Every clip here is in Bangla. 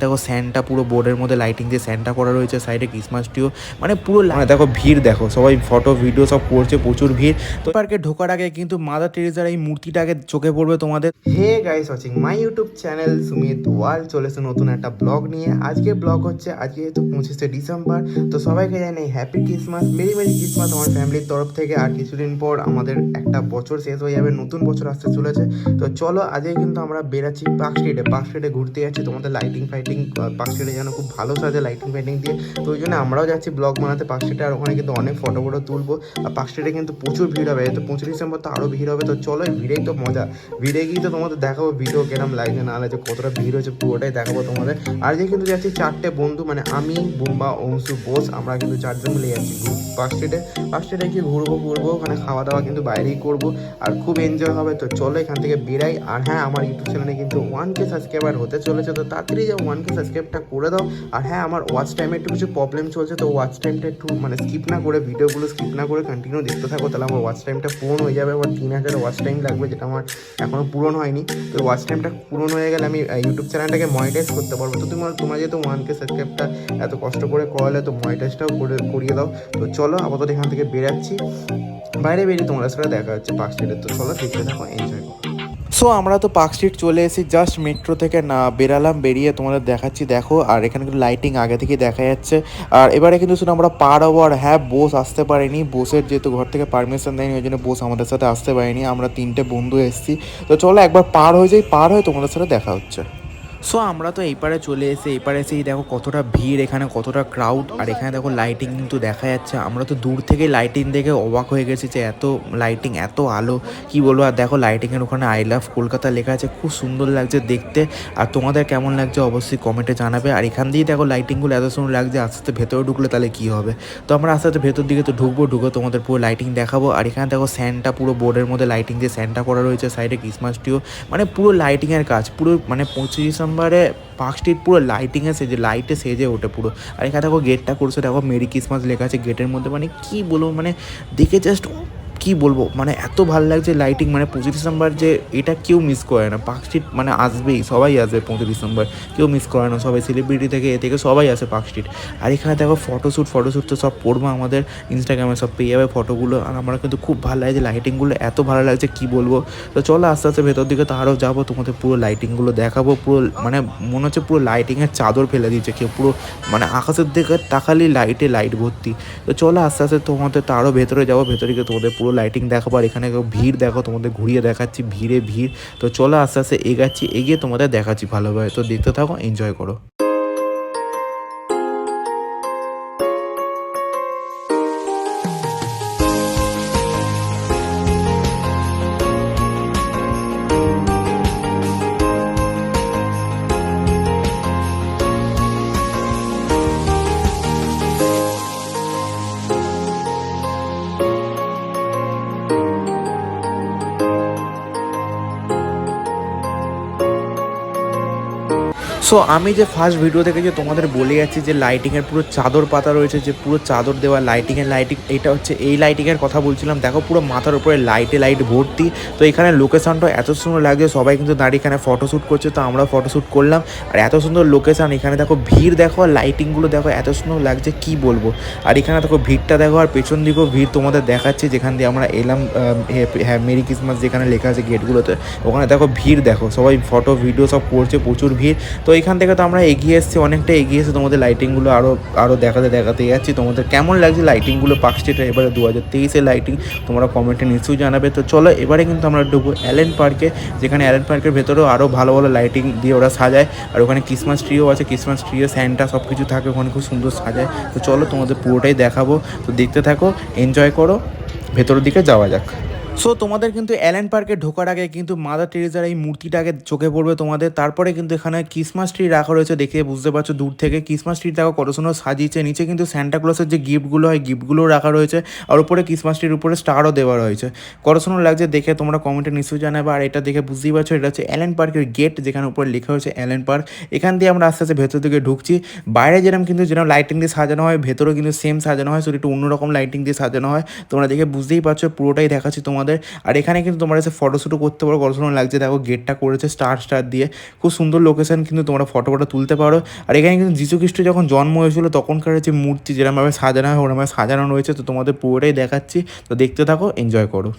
দেখো স্যান্টা পুরো বোর্ডের মধ্যে লাইটিং দিয়ে স্যান্টা করা রয়েছে, সাইডে ক্রিসমাস ট্রিও, মানে পুরো মানে দেখো ভিড় দেখো, সবাই ফটো ভিডিও সব করছে, প্রচুর ভিড়। তো পার্কে ঢোকার আগে কিন্তু মাদার টেরেসার এই মূর্তিটাকে চোখে পড়বে তোমাদের। Hey guys, watching my YouTube channel Sumit world, চলেছে নতুন একটা ব্লগ নিয়ে। আজকের ব্লগ হচ্ছে আজকে যেহেতু 25শে ডিসেম্বর, তো সবাইকে জানাই happy Christmas, merry merry Christmas আমার ফ্যামিলির তরফ থেকে। আর কিছুদিন পর আমাদের একটা বছর শেষ হয়ে যাবে, নতুন বছর আসতে চলেছে। তো চলো আজকে কিন্তু আমরা বেরাচ্ছি পার্ক স্ট্রিটে ঘুরতে যাচ্ছি। তোমাদের লাইটিং ফাইটিং পার্ক স্ট্রিটে যেন খুব ভালো সাজে লাইটিং ফাইটিং দিয়ে, তো ওই জন্য আমরাও যাচ্ছি ব্লগ বানাতে পার্ক স্ট্রিটে। আর ওখানে কিন্তু অনেক ফটো তুলবো। আর পার্ক স্ট্রিটে কিন্তু প্রচুর ভিড় হবে, তো 25 ডিসেম্বর তো আরও ভিড় হবে। তো চলো, ভিড়েই তো মজা, ভিড়ে গিয়ে তো তোমাদের দেখাবো ভিডিও কেরম লাগছে না লাগছে, কতটা ভিড় হয়েছে পুরোটাই দেখাবো তোমাদের। আর যে কিন্তু যাচ্ছি 4টে বন্ধু, মানে আমি, বুম্বা, অংশু, বোস, আমরা কিন্তু 4জন মিলে যাচ্ছি পার্ক স্ট্রিটে গিয়ে ঘুরবো ওখানে খাওয়া দাওয়া কিন্তু বাইরেই করবো, আর খুব এনজয় হবে। তো চলো এখান থেকে বেরাই। আর হ্যাঁ, আমার ইউটিউব চ্যানেলে কিন্তু 1K সাবস্ক্রাইবার হতে চলেছে, তো তাড়াতাড়ি যাও 1K সাবস্ক্রাইবটা করে দাও। আর হ্যাঁ, আমার ওয়াচ টাইমে একটু কিছু প্রবলেম চলছে, তো ওয়াচ টাইমটা একটু মানে স্কিপ না করে, ভিডিওগুলো স্কিপ না করে কন্টিনিউ দেখতে থাকো, তাহলে আমার ওয়াচ টাইমটা পূরণ হয়ে যাবে। আবার 3000 ওয়াচ টাইম লাগবে, যেটা আমার এখনও পূরণ হয়নি। তো ওয়াচ টাইমটা পূরণ হয়ে গেলে আমি ইউটিউব চ্যানেলটাকে মনিটাইজ করতে পারবো। তো তোমার যেহেতু 1K সাবস্ক্রাইবটা এত কষ্ট করে করালে, তো মনিটাইজটাও করিয়ে দাও। তো চলো আপাতত এখান থেকে বেরাচ্ছি, বাইরে বেরিয়ে তোমাদের সাথে দেখা হচ্ছে পার্ক স্ট্রিটে। তো চলো দেখতে থাকো, এনজয় করো। সো আমরা তো পার্ক স্ট্রিট চলে এসেছি, জাস্ট মেট্রো থেকে না বেরালাম, বেরিয়ে তোমাদের দেখাচ্ছি দেখো। আর এখানে কিন্তু লাইটিং আগে থেকেই দেখা যাচ্ছে। আর এবারে কিন্তু শুনে আমরা পার হবো। আর হ্যাঁ, বোস আসতে পারেনি, বোসের যেহেতু ঘর থেকে পারমিশন দেয়নি, ওই জন্য বোস আমাদের সাথে আসতে পারেনি। আমরা 3টে বন্ধু এসেছি। তো চলো একবার পার হয়ে যাই, পার হয়ে তোমাদের সাথে দেখা হচ্ছে। সো আমরা তো এই পারে চলে এসেই দেখো কতটা ভিড়, এখানে কতটা ক্রাউড। আর এখানে দেখো লাইটিং কিন্তু দেখা যাচ্ছে। আমরা তো দূর থেকে লাইটিং দেখে অবাক হয়ে গেছি যে এত লাইটিং, এত আলো, কি বলবো। আর দেখো লাইটিংয়ের ওখানে আই লাভ কলকাতা লেখা আছে, খুব সুন্দর লাগছে দেখতে। আর তোমাদের কেমন লাগছে অবশ্যই কমেন্টে জানাবে। আর এখান দিয়েই দেখো লাইটিংগুলো এত সুন্দর লাগছে, আস্তে আস্তে ভেতরে ঢুকলে তাহলে কী হবে। তো আমরা আস্তে আস্তে ভেতর দিকে তো ঢুকে তোমাদের পুরো লাইটিং দেখাবো। আর এখানে দেখো স্যান্টা পুরো বোর্ডের মধ্যে লাইটিং দিয়ে স্যান্টা করা রয়েছে, সাইডে ক্রিসমাস ট্রিও, মানে পুরো লাইটিংয়ের কাজ পুরো, মানে 25 ডিসেম্বরে পার্ক স্ট্রিট পুরো লাইটিংয়ে সেজে, লাইটে সেজে ওঠে পুরো। আর এখানে দেখো গেটটা করছে, দেখো মেরি ক্রিসমাস লেখা আছে গেটের মধ্যে, মানে কী বলবো, মানে দেখে জাস্ট কী বলবো, মানে এত ভালো লাগছে লাইটিং। মানে 25 ডিসেম্বর যে এটা কেউ মিস করে না, পার্ক স্ট্রিট মানে আসবেই, সবাই আসবে 25 ডিসেম্বর, কেউ মিস করে না, সবাই সেলিব্রিটি থেকে এ থেকে সবাই আসে পার্ক স্ট্রিট। আর এখানে দেখো ফটোশ্যুট তো সব পড়বো, আমাদের ইনস্টাগ্রামে সব পেয়ে যাবে ফটোগুলো। আর আমরা কিন্তু খুব ভালো লাগছে, লাইটিংগুলো এত ভালো লাগছে কী বলবো। তো চলো আস্তে আস্তে ভেতর দিকে তো আরও যাবো, তোমাদের পুরো লাইটিংগুলো দেখাবো। পুরো মানে মনে হচ্ছে পুরো লাইটিংয়ের চাদর ফেলে দিয়েছে কেউ, পুরো মানে আকাশের দিকে তাকালেই লাইট ভর্তি। তো চলো আস্তে আস্তে তোমাদের তো আরও ভেতরে যাবো, ভেতরে গিয়ে তোমাদের পুরো লাইটিং দেখাবো। আর এখানে ভিড় দেখো, তোমাদের ঘুরিয়ে দেখাচ্ছি, ভিড়। তো চলো আস্তে আস্তে এগিয়ে তোমাদের দেখাচ্ছি ভালোভাবে। তো দেখতে থাকো, এনজয় করো। সো আমি যে ফার্স্ট ভিডিও থেকে যে তোমাদের বলে যাচ্ছি যে লাইটিংয়ের পুরো চাদর পাতা রয়েছে, যে পুরো চাদর দেওয়া লাইটিং, এটা হচ্ছে এই লাইটিংয়ের কথা বলছিলাম। দেখো পুরো মাথার উপরে লাইট ভর্তি। তো এখানে লোকেশনটা এত সুন্দর লাগছে, সবাই কিন্তু দাঁড়িয়ে এখানে ফটোশ্যুট করছে, তো আমরা ফটোশ্যুট করলাম। আর এত সুন্দর লোকেশান, এখানে দেখো ভিড় দেখো, আর লাইটিংগুলো দেখো এত সুন্দর লাগছে কী বলবো। আর এখানে দেখো ভিড়টা দেখো, আর পেছন দিকেও ভিড় তোমাদের দেখাচ্ছে, যেখান দিয়ে আমরা এলাম। হ্যাঁ, মেরি ক্রিসমাস যেখানে লেখা আছে গেটগুলোতে, ওখানে দেখো ভিড় দেখো, সবাই ফটো ভিডিও সব করছে, প্রচুর ভিড়। তো এখান থেকে তো আমরা এগিয়ে এসেছি, অনেকটা এগিয়ে এসে তোমাদের লাইটিংগুলো আরও দেখাতে যাচ্ছি। তোমাদের কেমন লাগছে লাইটিংগুলো পার্ক স্ট্রিটে এবারে 2023-এর লাইটিং, তোমরা কমেন্টে নিশ্চয়ই জানাবে। তো চলো এবারে কিন্তু আমরা ঢুকবো অ্যালেন পার্কে, যেখানে অ্যালেন পার্কের ভেতরেও আরও ভালো লাইটিং দিয়ে ওরা সাজায়। আর ওখানে ক্রিসমাস ট্রিও আছে, ক্রিসমাস ট্রিও স্যান্টা সব কিছু থাকে ওখানে, খুব সুন্দর সাজায়। তো চলো তোমাদের পুরোটাই দেখাবো, তো দেখতে থাকো, এনজয় করো, ভেতরের দিকে যাওয়া যাক। সো তোমাদের কিন্তু অ্যালেন পার্কে ঢোকার আগে কিন্তু মাদার টেরেসার এই মূর্তিটাকে চোখে পড়বে তোমাদের। তারপরে কিন্তু এখানে ক্রিসমাস ট্রি রাখা রয়েছে, দেখে বুঝতে পারছো দূর থেকে ক্রিসমাস ট্রি দেখো কত সুন্দর সাজিয়েছে। নিচে কিন্তু স্যান্টা ক্লসের যে গিফটগুলো হয়, গিফটগুলোও রাখা রয়েছে। আর উপরে ক্রিসমাস ট্রির উপরে স্টারও দেওয়া রয়েছে, কত সুন্দর লাগছে দেখে, তোমরা কমেন্টে নিশ্চয়ই জানাবে। আর এটা দেখে বুঝতেই পারছো এটা হচ্ছে অ্যালেন পার্কের গেট, যেখানে উপরে লেখা হয়েছে অ্যালেন পার্ক। এখান দিয়ে আমরা আস্তে আস্তে ভেতর দিকে ঢুকছি। বাইরে যেরকম লাইটিং দিয়ে সাজানো হয়, ভেতরেও কিন্তু সেম সাজানো হয়, শুধু একটু অন্যরকম লাইটিং দিয়ে সাজানো হয়। তোমরা দেখে বুঝতেই পারছো, পুরোটাই দেখাচ্ছি তোমাদের। তোমাদের। আর এখানে কিন্তু তোমরা এসে ফটোশ্যুটও করতে পারো, কত সুন্দর লাগছে দেখো, গেটটা করেছে স্টার দিয়ে, খুব সুন্দর লোকেশন, কিন্তু তোমরা ফটো তুলতে পারো। আর এখানে কিন্তু যীশু খ্রিস্ট যখন জন্ম হয়েছিল তখনকার যে মূর্তি যেরকমভাবে সাজানো হয় ওরকমভাবে সাজানো রয়েছে, তো তোমাদের পুরোটাই দেখাচ্ছি, তো দেখতে থাকো, এনজয় করো।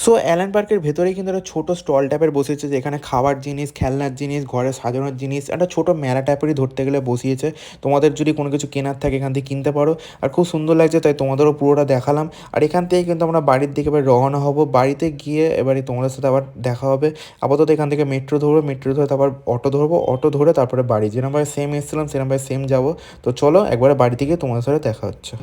সো অ্যালেন পার্কের ভেতরেই কিন্তু একটা ছোটো স্টল টাইপের বসিয়েছে, যেখানে খাবার জিনিস, খেলনার জিনিস, ঘরে সাজানোর জিনিস, একটা ছোটো মেলা টাইপেরই ধরতে গেলে বসিয়েছে। তোমাদের যদি কোনো কিছু কেনার থাকে এখান থেকে কিনতে পারো, আর খুব সুন্দর লাগছে, তাই তোমাদেরও পুরোটা দেখালাম। আর এখান থেকে কিন্তু আমরা বাড়ির দিকে এবার রওনা হব, বাড়িতে গিয়ে এবারে তোমাদের সাথে আবার দেখা হবে। আপাতত এখান থেকে মেট্রো ধরবো, মেট্রো ধরে তারপর অটো ধরবো, অটো ধরে তারপরে বাড়ি, যেরকমভাবে সেম এসেছিলাম সেরকমভাবে সেম যাবো। তো চলো একবারে বাড়ি থেকে তোমাদের সাথে দেখা হচ্ছে।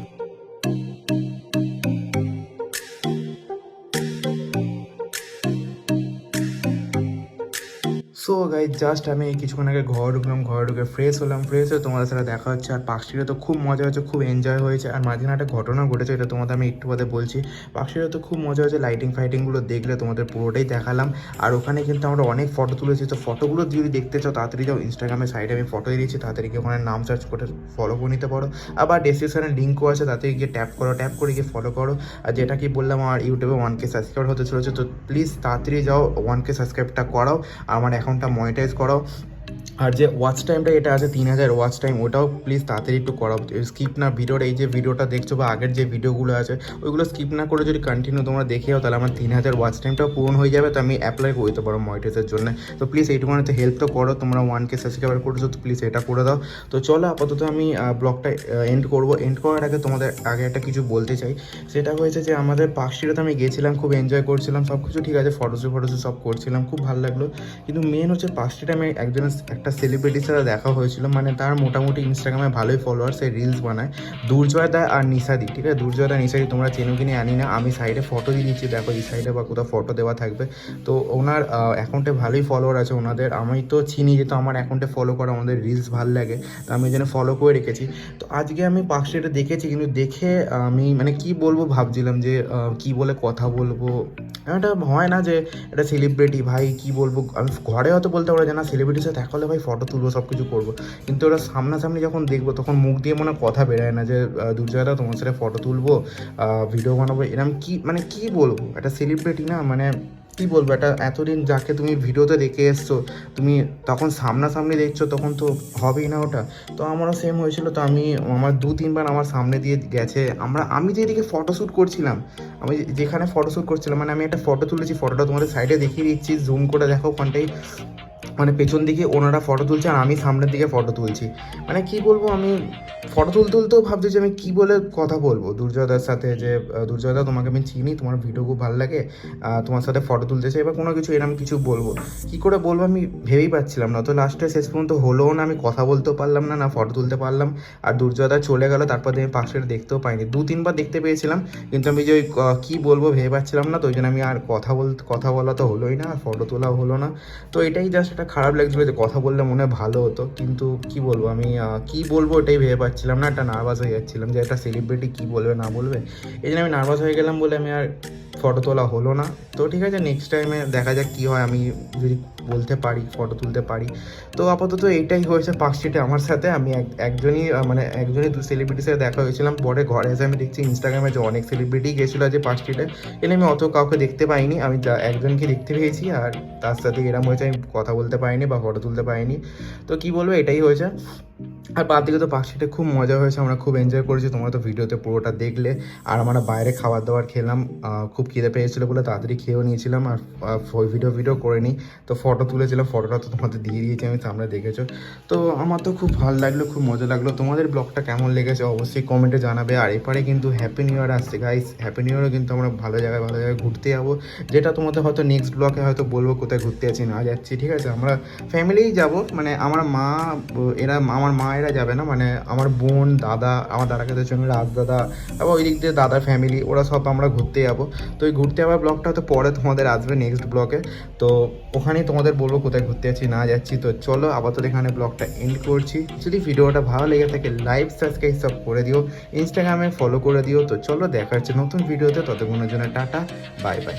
সো গাইজ জাস্ট আমি কিছুক্ষণ আগে ঘরে ঢুকলাম, ঘরে ঢুকে ফ্রেশ হলাম, ফ্রেশ হয়ে তোমাদের সাথে দেখা হচ্ছে। আর পার্কস্ট্রিটে তো খুব মজা হয়েছে, খুব এনজয় হয়েছে। আর মাঝখানে একটা ঘটনা ঘটেছে, এটা তোমাদের আমি একটু বাদে বলছি। পার্কস্ট্রিটে তো খুব মজা হয়েছে, লাইটিং ফাইটিংগুলো দেখলে তোমাদের পুরোটাই দেখালাম। আর ওখানে কিন্তু আমরা অনেক ফটো তুলেছি, তো ফটোগুলো যদি দেখতে চাও তাড়াতাড়ি যাও, ইনস্টাগ্রামের সাইডে আমি ফটো দিয়ে দিচ্ছি, তাড়াতাড়ি গিয়ে ওখানে নাম সার্চ করে ফলো করে নিতে পারো। আবার ডেসক্রিপশনে লিঙ্কও আছে, তাড়াতাড়ি গিয়ে ট্যাপ করো, ট্যাপ করে গিয়ে ফলো করো। আর যেটা কি বললাম, আমার ইউটিউবে 1K সাবস্ক্রাইবার হতে চলেছে, তো প্লিজ তাড়াতাড়ি যাও 1K সাবস্ক্রাইবটা করাও, আর আমার অ্যাকাউন্টটা মনিটাইজ করাও। আর যে ওয়াচ টাইমটা এটা আছে 3000 ওয়াচ টাইম, ওটাও প্লিজ তাড়াতাড়ি একটু করাও, স্কিপ না ভিডিওর, এই যে ভিডিওটা দেখছো বা আগের যে ভিডিওগুলো আছে ওইগুলো স্কিপ না করে যদি কন্টিনিউ তোমরা দেখে যাও, তাহলে আমার 3000 ওয়াচ টাইমটাও পূরণ হয়ে যাবে, তো আমি অ্যাপ্লাই করে দিতে পারো মনিটাইজের জন্য। তো প্লিজ এইটুকুনিতে হেল্প তো করো, তোমরা 1K সাবস্ক্রাইবার করেছো, তো প্লিজ এটা করে দাও। তো চলো আপাতত আমি ব্লগটা এন্ড করবো। এন্ড করার আগে তোমাদের আগে একটা কিছু বলতে চাই, সেটা হয়েছে যে আমাদের পার্কস্ট্রিটে আমি গেছিলাম, খুব এনজয় করছিলাম, সব কিছু ঠিক আছে, ফটোশ্যুট সব করছিলাম, খুব ভালো লাগলো। কিন্তু মেন হচ্ছে পার্কস্ট্রিটে আমি একটা সেলিব্রিটির সাথে দেখা হয়েছিল, মানে তার মোটামুটি ইনস্টাগ্রামে ভালোই ফলোয়ার, সে রিলস বানায়, দুর্জয় দা আর নিশাদি, ঠিক আছে, দুর্জয় দা নিশাদি তোমরা চেনো কিনে আনি না, আমি সাইডে ফটো দিয়ে দিচ্ছি, দেখো এই সাইডে বা কোথাও ফটো দেওয়া থাকবে। তো ওনার অ্যাকাউন্টে ভালোই ফলোয়ার আছে ওনাদের, আমি তো চিনি, যেহেতু আমার অ্যাকাউন্টে ফলো করা, আমাদের রিলস ভালো লাগে, তো আমি ওই জন্য ফলো করে রেখেছি। তো আজকে আমি পার্কস্ট্রিটে দেখেছি, কিন্তু দেখে আমি মানে কি বলবো ভাবছিলাম যে কি বলে কথা বলবো। এটা হয় না যে এটা সেলিব্রিটি, ভাই কি বলবো, আমি ঘরে হয়তো বলতে পারো যে না সেলিব্রিটির সাথে দেখা হলে ভাই ফটো তুলবো, সব কিছু করবো, কিন্তু ওরা সামনাসামনি যখন দেখবো তখন মুখ দিয়ে মনে কথা বেরোয় না যে দুর্জয়দা তোমার সাথে ফটো তুলবো, ভিডিও বানাবো, এরকম কি মানে কি বলবো, একটা সেলিব্রিটি না, মানে কী বলবো, এটা এতদিন যাকে তুমি ভিডিওতে দেখে এসছো, তুমি তখন সামনাসামনি দেখছো, তখন তো হবেই না ওটা। তো আমারও সেম হয়েছিল, তো আমার 2-3 বার আমার সামনে দিয়ে গেছে, আমি যেদিকে ফটোশ্যুট করছিলাম, আমি যেখানে ফটোশ্যুট করছিলাম, মানে আমি একটা ফটো তুলেছি, ফটোটা তোমাদের সাইডে দেখিয়ে দিচ্ছি, জুম করে দেখো ওখানটাই, মানে পেছন দিকে ওনারা ফটো তুলছে আর আমি সামনের দিকে ফটো তুলছি। মানে কি বলবো, আমি ফটো তুলতেও ভাবছি যে আমি কী বলে কথা বলবো দুর্জয়দার সাথে, যে দুর্জয়দা তোমাকে আমি চিনি, তোমার ভিডিও খুব ভালো লাগে, তোমার সাথে ফটো তুলতে চাই বা কোনো কিছু এরকম কিছু বলবো, কী করে বলবো আমি ভেবেই পাচ্ছিলাম না। তো লাস্টে শেষ পর্যন্ত হলোও না, আমি কথা বলতেও পারলাম না, না ফটো তুলতে পারলাম। আর দুর্জয়দা চলে গেল, তারপর দিয়ে আমি পাশে দেখতেও পাইনি, 2-3 বার দেখতে পেয়েছিলাম, কিন্তু আমি যে ওই কী বলবো ভেবে পাচ্ছিলাম না, তো ওই জন্য আমি আর কথা বলা তো হলোই না, আর ফটো তোলাও হলো না। তো এটাই জাস্ট একটা খারাপ লাগছিলো যে কথা বললে মনে হয় ভালো হতো, কিন্তু কি বলবো আমি, কি বলবো এটাই ভেবে পাচ্ছিলাম না, একটা নার্ভাস হয়ে যাচ্ছিলাম যে একটা সেলিব্রিটি কী বলবে না বলবে, এই জন্য আমি নার্ভাস হয়ে গেলাম বলে আমি আর ফটো তোলা হলো না। তো ঠিক আছে, নেক্সট টাইমে দেখা যাক কী হয়, আমি যদি বলতে পারি ফটো তুলতে পারি। তো আপাতত এইটাই হয়েছে পার্কস্ট্রিটে আমার সাথে, আমি একজনই 2 সেলিব্রিটির সাথে দেখা হয়েছিলাম, পরে ঘরে এসে আমি দেখছি ইনস্টাগ্রামে যে অনেক সেলিব্রিটি গেছিলো আজ পার্কস্ট্রিটে, এনে আমি অত কাউকে দেখতে পাইনি, আমি একজনকে দেখতে পেয়েছি, আর তার সাথে এরম হয়েছে আমি কথা বলতে পারিনি বা ফটো তুলতে পারিনি। তো কী বলবো, এটাই হয়েছে। আর বাদ দিকে তো পার্কস্ট্রিটে খুব মজা হয়েছে, আমরা খুব এনজয় করেছি, তোমরা তো ভিডিওতে পুরোটা দেখলে। আর আমরা বাইরে খাবার দাবার খেলাম, খুব খিদে পেয়েছিলো বলে তাড়াতাড়ি খেয়েও নিয়েছিলাম, আর ভিডিও করে নিই। তো ফটো তুলেছিলাম, ফটোটা তো তোমাদের দিয়ে দিয়েছি আমি, সামনে দেখেছো। তো আমার তো খুব ভালো লাগলো, খুব মজা লাগলো। তোমাদের ব্লগটা কেমন লেগেছে অবশ্যই কমেন্টে জানাবে। আর এপারে কিন্তু হ্যাপি নিউ ইয়ার আসছে গাইস, হ্যাপি নিউ ইয়ারও কিন্তু আমরা ভালো জায়গায় ঘুরতে যাবো, যেটা তোমাদের হয়তো নেক্সট ব্লগে হয়তো বলবো কোথায় ঘুরতে যাচ্ছি না যাচ্ছি, ঠিক আছে। আমরা ফ্যামিলিই যাব, মানে আমার মা আমার মা এরা যাবে না, মানে আমার বোন, দাদা, আমার দাদাকে সঙ্গে রাজ দাদা, আবার ওই দিক দিয়ে দাদার ফ্যামিলি, ওরা সব আমরা ঘুরতে যাবো। তো এই ঘুরতে যাওয়ার ব্লগটা হয়তো পরে তোমাদের আসবে নেক্সট ব্লগে, তো ওখানেই তোমাদের বলবো কোথায় ঘুরতে যাচ্ছি না যাচ্ছি। তো চলো আপাতত এখানে ব্লগটা এন্ড করছি। যদি ভিডিওটা ভালো লেগে থাকে লাইক সাবস্ক্রাইব সব করে দিও, ইনস্টাগ্রামে ফলো করে দিও। তো চলো দেখা হচ্ছে নতুন ভিডিওতে, ততক্ষণের জন্য টাটা, বাই বাই।